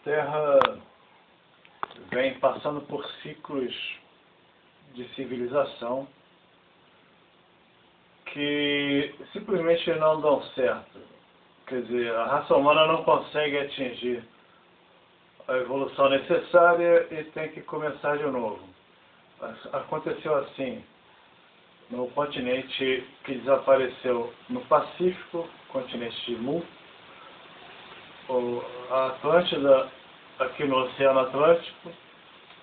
Terra vem passando por ciclos de civilização que simplesmente não dão certo. Quer dizer, a raça humana não consegue atingir a evolução necessária e tem que começar de novo. Aconteceu assim no continente que desapareceu no Pacífico, continente Mu, a Atlântida aqui no Oceano Atlântico,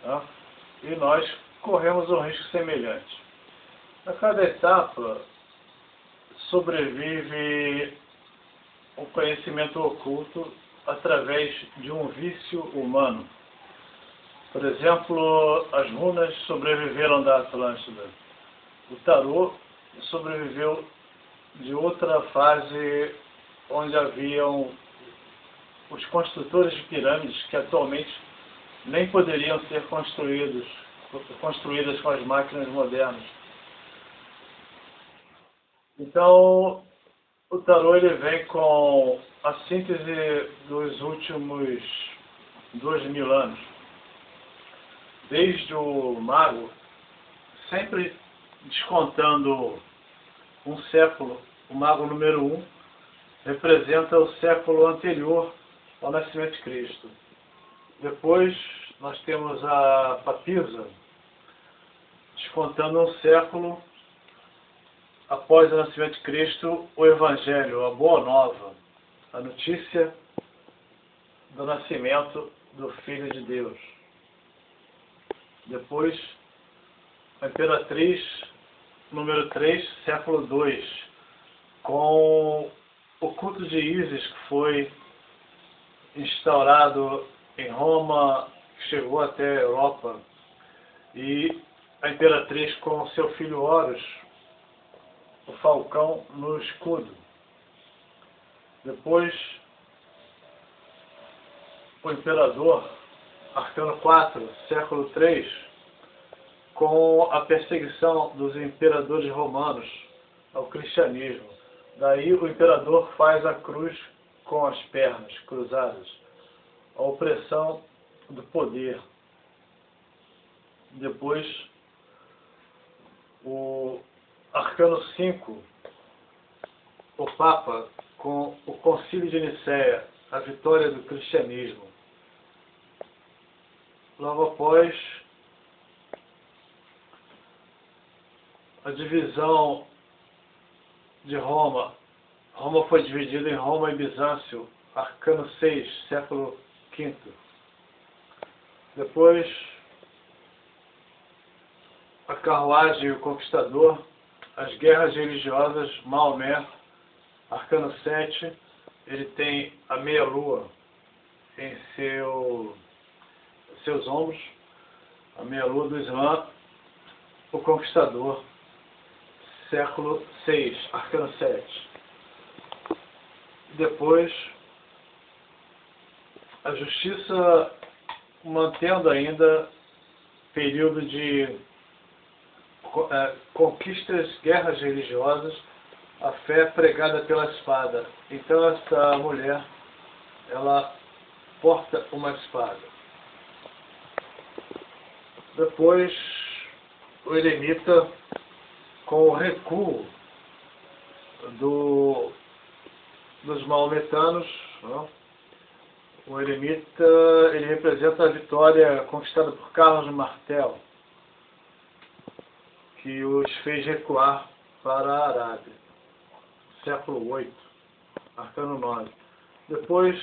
tá? E nós corremos um risco semelhante. A cada etapa sobrevive um conhecimento oculto através de um vício humano. Por exemplo, as runas sobreviveram da Atlântida. O tarô sobreviveu de outra fase onde haviam os construtores de pirâmides que atualmente nem poderiam ser construídas com as máquinas modernas. Então, o tarô ele vem com a síntese dos últimos 2000 anos. Desde o mago, sempre descontando um século, o mago número 1 representa o século anterior ao nascimento de Cristo. Depois nós temos a papisa, descontando um século após o nascimento de Cristo, o Evangelho, a Boa Nova, a notícia do nascimento do Filho de Deus. Depois, a Imperatriz, número 3, século 2, com o culto de Ísis, que foi instaurado em Roma, que chegou até a Europa, e a Imperatriz com seu filho Horus, o falcão no escudo. Depois, o Imperador, arcano 4, século 3, com a perseguição dos imperadores romanos ao cristianismo. Daí o imperador faz a cruz com as pernas cruzadas, a opressão do poder. Depois, o arcano 5, o Papa, com o Concílio de Nicéia, a vitória do cristianismo. Logo após, a divisão de Roma. Roma foi dividida em Roma e Bizâncio, arcano 6, século V. Depois, a carruagem e o conquistador, as guerras religiosas, Maomé, arcano 7, ele tem a meia-lua em seus ombros, a meia-lua do Islã, o conquistador, século 6, arcano 7. Depois, a justiça mantendo ainda período de conquistas, guerras religiosas, a fé pregada pela espada. Então essa mulher, ela porta uma espada. Depois, o eremita, com o recuo dos maometanos, não? O eremita, ele representa a vitória conquistada por Carlos Martel, que os fez recuar para a Arábia, século 8, arcano 9. Depois,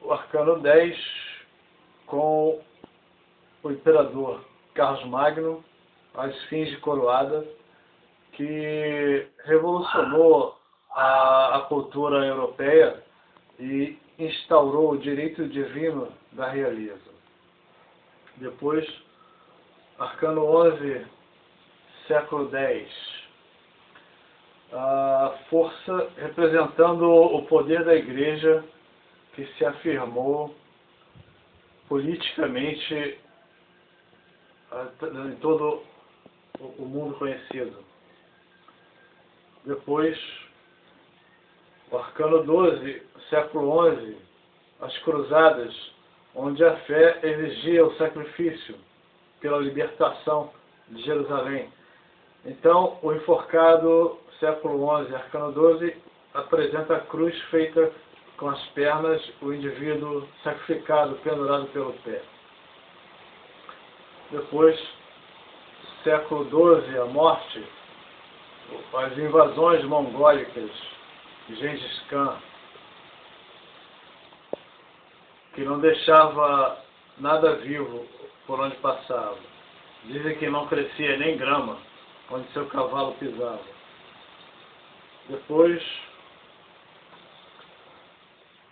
o arcano 10, com o imperador Carlos Magno, a esfinge coroada, que revolucionou a cultura europeia e instaurou o direito divino da realeza. Depois, arcano 11, século 10, a força representando o poder da igreja que se afirmou politicamente em todo o mundo conhecido. Depois, o arcano 12, século 11, as cruzadas, onde a fé exigia o sacrifício pela libertação de Jerusalém. Então, o enforcado, século XI, arcano 12, apresenta a cruz feita com as pernas, o indivíduo sacrificado, pendurado pelo pé. Depois, século XII, a morte, as invasões mongólicas, Gengis Khan, que não deixava nada vivo por onde passava. Dizem que não crescia nem grama onde seu cavalo pisava. Depois,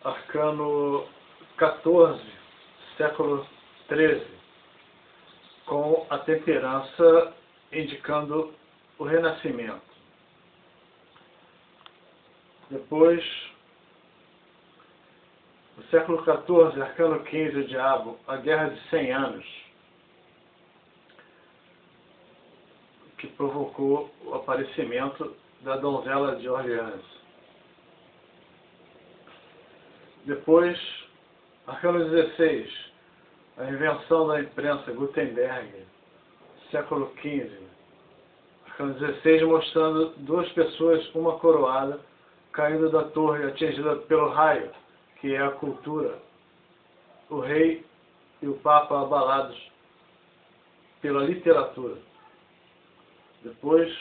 arcano 14, século XIII, com a temperança indicando o renascimento. Depois, no século XIV, arcano 15, o diabo, a guerra de 100 anos, que provocou o aparecimento da donzela de Orleans. Depois, arcano 16, a invenção da imprensa, Gutenberg, século XV. Arcano 16, mostrando duas pessoas, uma coroada, caindo da torre, atingida pelo raio, que é a cultura. O rei e o papa abalados pela literatura. Depois,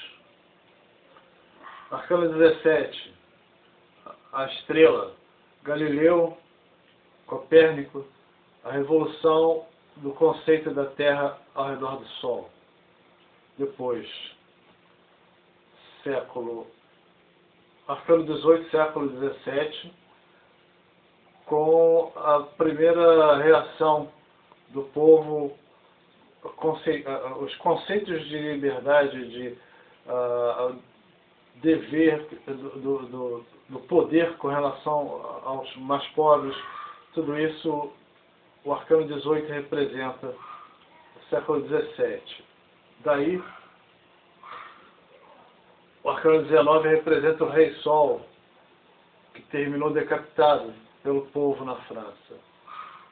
arcano 17, a estrela, Galileu, Copérnico, a revolução do conceito da Terra ao redor do Sol. Depois, arcano 18, século 17, com a primeira reação do povo, os conceitos de liberdade, de dever, do poder com relação aos mais pobres, tudo isso o arcano 18 representa o século 17. Daí, o arcano 19 representa o Rei Sol, que terminou decapitado pelo povo na França.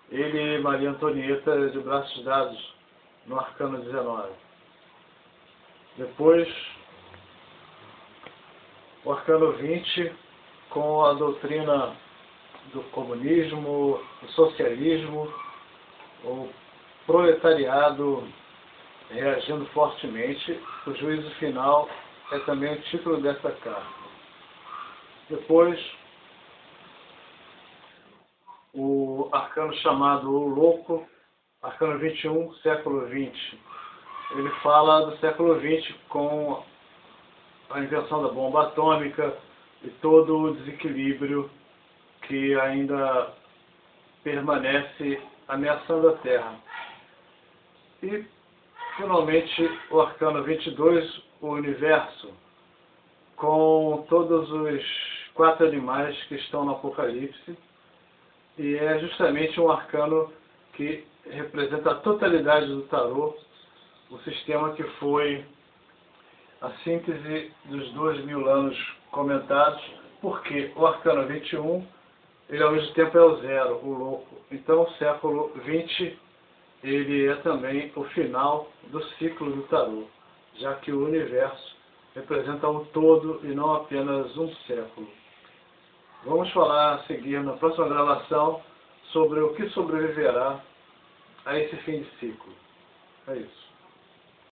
Ele e Maria Antonieta de braços dados no arcano 19. Depois, o arcano 20, com a doutrina do comunismo, do socialismo, o proletariado reagindo fortemente. O juízo final é também o título dessa carta. Depois, o arcano chamado O Louco, arcano 21, século XX. Ele fala do século XX com a invenção da bomba atômica e todo o desequilíbrio que ainda permanece ameaçando a Terra. E, finalmente, o arcano 22, o Universo, com todos os 4 animais que estão no Apocalipse, e é justamente um arcano que representa a totalidade do tarô, o sistema que foi a síntese dos 2000 anos comentados, porque o arcano 21, ele ao mesmo tempo é o zero, o louco. Então o século 20, ele é também o final do ciclo do tarô, já que o universo representa um todo e não apenas um século. Vamos falar a seguir na próxima gravação sobre o que sobreviverá a esse fim de ciclo. É isso.